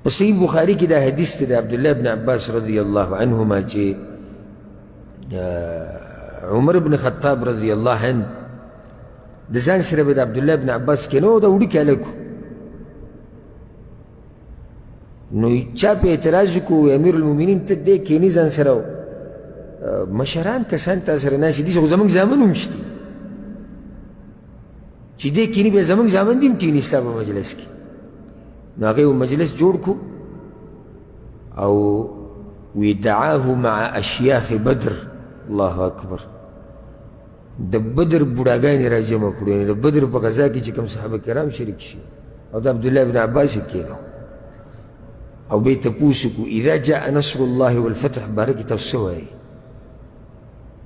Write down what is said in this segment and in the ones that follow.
په صحیح بخاري کې دا حدیث دی د عبدالله بن عباس رضی الله عنهما چې عمر بن خطاب رضی الله عنه د ځان سره به د عبدالله بن عباس کېنو دا وړوکی هلک نو چا په اعتراض وکړو امیر المؤمنین ته دې کېني ځان سره مشران کسان تا سره ناستې دي خو زموږ زامن هم شته چې دې کېني بیا زموږ زامن دې هم کېني ستا په مجلس کې نو هغې مجلس جوړ کړو او وی دعاه مع اشیاخ بدر الله اکبر د بدر بوډاګانې را جمع کړو یعنې د بدر په غزا کې چې کوم صحابه کرام شریک شي او د عبدالله بن عباس یې کېنو او به یې تپوس وکړو اذا جاء نصر الله والفتح باره کې تاسو څه وایي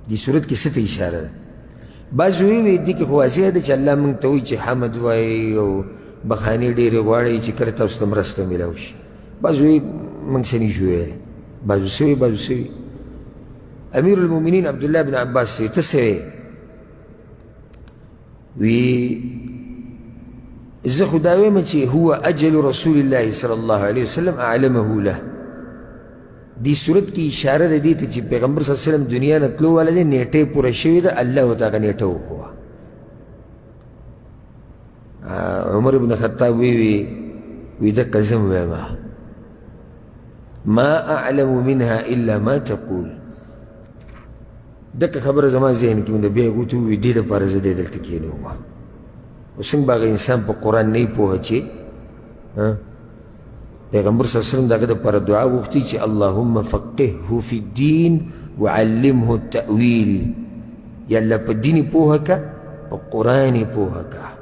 دې صورت کې څه ته اشاره ده بعض ویې دې کې خو واضح ده چې الله موږ ته وایي چې حمد وایي او بخانې ډېرې غواړئ چې کله تاسو ته مرسته میلاو شي بعض وایي موږ څه نشو ویلی بعضو څه وایي بعضو څه وایي امیر المؤمنین عبدالله بن عباس ته ته څه وایې وی زه خو دا وایم چې هو اجل رسول الله صلی الله علیه وسلم اعلمه له دې صورت کې اشاره ده دې ته چې پیغمبر صلی الله علیه وسلم دنیا نه تلو والا دی نیټه پوره شوې ده الله ورته هغه نیټه وښوه عمر بن خطاب وی دقه زه م وایم ما اعلم منها الا ما تقول دقه خبره زما ذهن کې مونده بیا یې ورته ووایي دې دپاره زه دې دلته کښېنوم خو څنګه به هغه انسان په قرآن نه وي پوهه چې پیغمبر صلی الله علیه وسلم د هغه دپاره دعا غوښتي چې اللهم فقهه فی الدین وعلمه التأویل یا الله په دین یې پوهه که په قرآن یې پوهه که